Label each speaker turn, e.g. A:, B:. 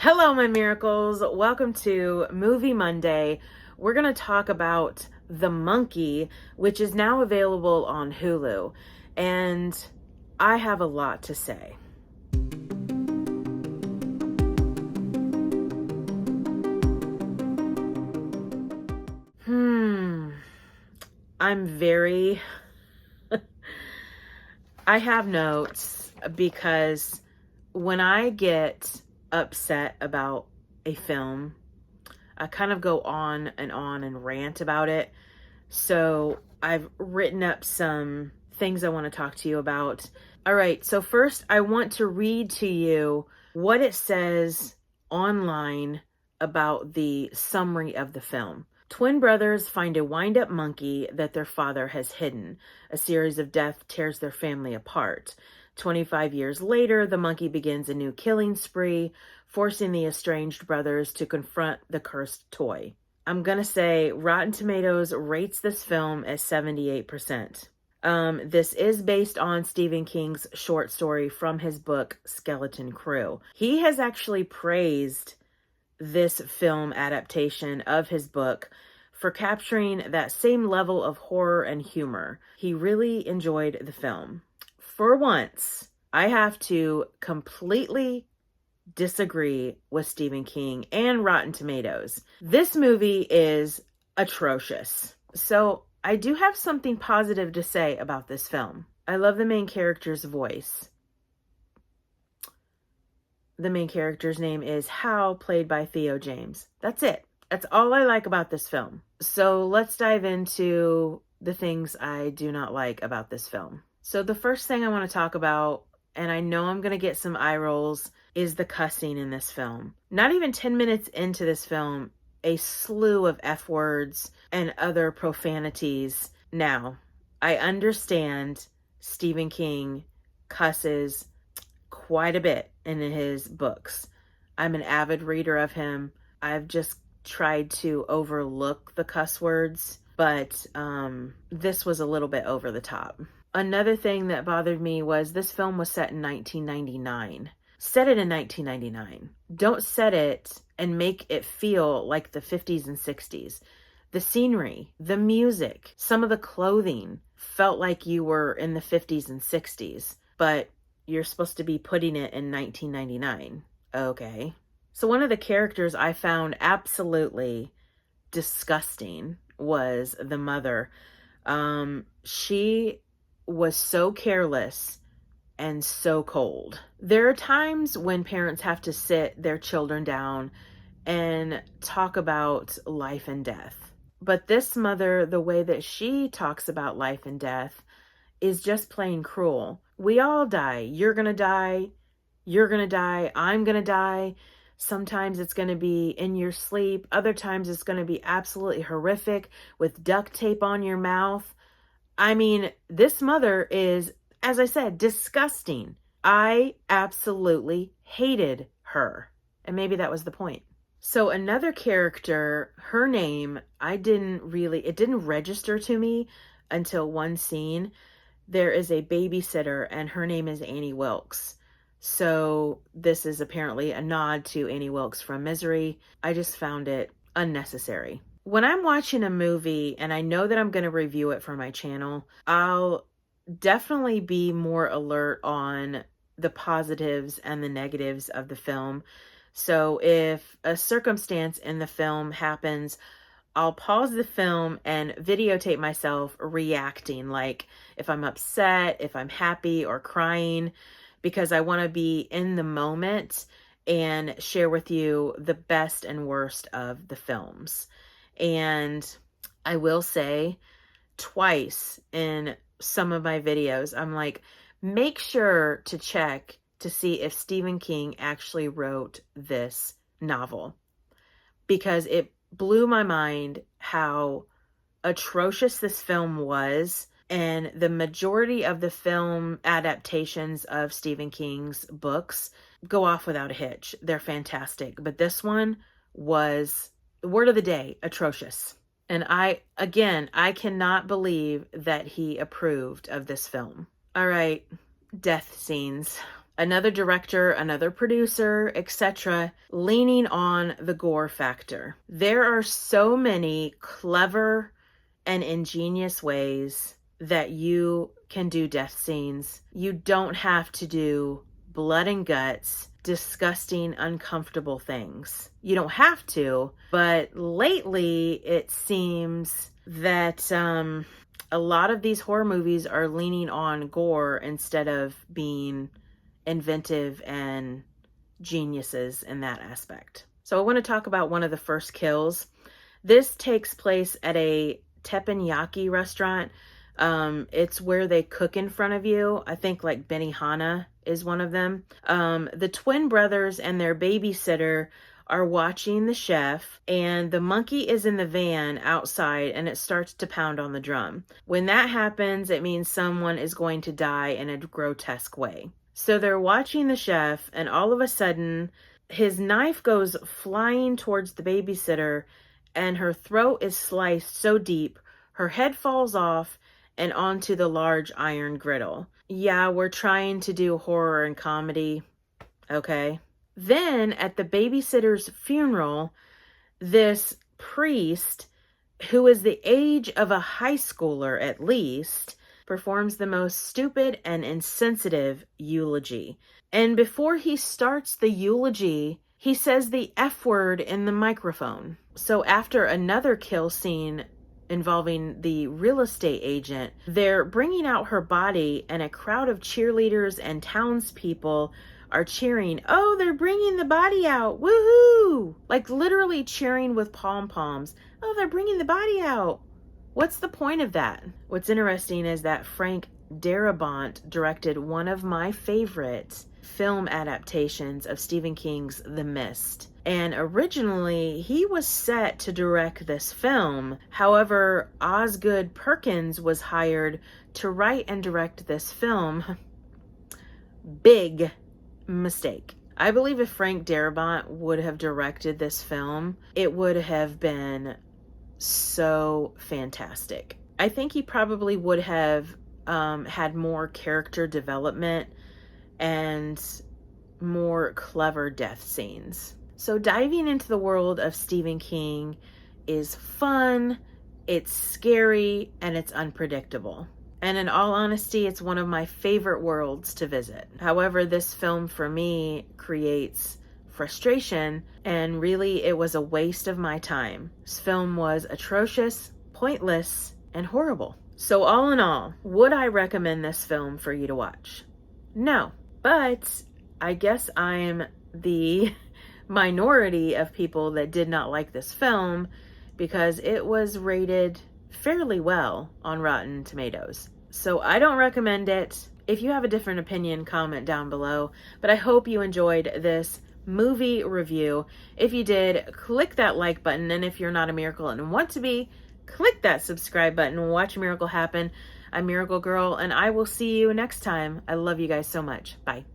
A: Hello, my miracles. Welcome to Movie Monday. We're going to talk about The Monkey, which is now available on Hulu. And I have a lot to say. I'm very... I have notes because when I get upset about a film, I kind of go on and rant about it. So I've written up some things I want to talk to you about. All right, so first I want to read to you what it says online about the summary of the film. Twin brothers find a wind-up monkey that their father has hidden. A series of death tears their family apart. 25 years later, the monkey begins a new killing spree, forcing the estranged brothers to confront the cursed toy. I'm going to say Rotten Tomatoes rates this film as 78%. This is based on Stephen King's short story from his book, Skeleton Crew. He has actually praised this film adaptation of his book for capturing that same level of horror and humor. He really enjoyed the film. For once, I have to completely disagree with Stephen King and Rotten Tomatoes. This movie is atrocious. So I do have something positive to say about this film. I love the main character's voice. The main character's name is Hal, played by Theo James. That's it. That's all I like about this film. So let's dive into the things I do not like about this film. So the first thing I want to talk about, and I know I'm going to get some eye rolls, is the cussing in this film. Not even 10 minutes into this film, a slew of F words and other profanities. Now, I understand Stephen King cusses quite a bit in his books. I'm an avid reader of him. I've just tried to overlook the cuss words, but this was a little bit over the top. Another thing that bothered me was this film was set in 1999. Set it in 1999. Don't set it and make it feel like the 50s and 60s. The scenery, the music, some of the clothing felt like you were in the 50s and 60s, but you're supposed to be putting it in 1999. Okay. So one of the characters I found absolutely disgusting was the mother. She was so careless and so cold. There are times when parents have to sit their children down and talk about life and death. But this mother, the way that she talks about life and death is just plain cruel. We all die. You're going to die. You're going to die. I'm going to die. Sometimes it's going to be in your sleep. Other times it's going to be absolutely horrific with duct tape on your mouth. I mean, this mother is, as I said, disgusting. I absolutely hated her. And maybe that was the point. So another character, her name, it didn't register to me until one scene. There is a babysitter and her name is Annie Wilkes. So this is apparently a nod to Annie Wilkes from Misery. I just found it unnecessary. When I'm watching a movie and I know that I'm going to review it for my channel, I'll definitely be more alert on the positives and the negatives of the film. So if a circumstance in the film happens, I'll pause the film and videotape myself reacting, like if I'm upset, if I'm happy or crying, because I want to be in the moment and share with you the best and worst of the films. And I will say twice in some of my videos, I'm like, make sure to check to see if Stephen King actually wrote this novel, because it blew my mind how atrocious this film was. And the majority of the film adaptations of Stephen King's books go off without a hitch. They're fantastic. But this one was, word of the day, atrocious. And I cannot believe that he approved of this film. All right, death scenes. Another director, another producer, etc., leaning on the gore factor. There are so many clever and ingenious ways that you can do death scenes. You don't have to do blood and guts, disgusting, uncomfortable things. You don't have to, but lately it seems that a lot of these horror movies are leaning on gore instead of being inventive and geniuses in that aspect. So I want to talk about one of the first kills. This takes place at a teppanyaki restaurant. It's where they cook in front of you. I think like Benihana is one of them. The twin brothers and their babysitter are watching the chef, and the monkey is in the van outside and it starts to pound on the drum. When that happens, it means someone is going to die in a grotesque way. So they're watching the chef, and all of a sudden, his knife goes flying towards the babysitter, and her throat is sliced so deep, her head falls off and onto the large iron griddle. Yeah, we're trying to do horror and comedy, okay? Then, at the babysitter's funeral, this priest, who is the age of a high schooler at least, performs the most stupid and insensitive eulogy. And before he starts the eulogy, he says the F word in the microphone. So after another kill scene involving the real estate agent, they're bringing out her body, and a crowd of cheerleaders and townspeople are cheering. Oh, they're bringing the body out. Woohoo! Like literally cheering with pom-poms. Oh, they're bringing the body out. What's the point of that? What's interesting is that Frank Darabont directed one of my favorite film adaptations of Stephen King's The Mist. And originally, he was set to direct this film. However, Osgood Perkins was hired to write and direct this film. Big mistake. I believe if Frank Darabont would have directed this film, it would have been so fantastic. I think he probably would have had more character development and more clever death scenes. So diving into the world of Stephen King is fun, it's scary, and it's unpredictable. And in all honesty, it's one of my favorite worlds to visit. However, this film for me creates frustration, and really it was a waste of my time. This film was atrocious, pointless, and horrible. So all in all, would I recommend this film for you to watch? No, but I guess I'm the minority of people that did not like this film because it was rated fairly well on Rotten Tomatoes. So I don't recommend it. If you have a different opinion, comment down below. But I hope you enjoyed this movie review. If you did, click that like button. And if you're not a miracle and want to be, click that subscribe button and watch a miracle happen. I'm Miracle Girl, and I will see you next time. I love you guys so much. Bye.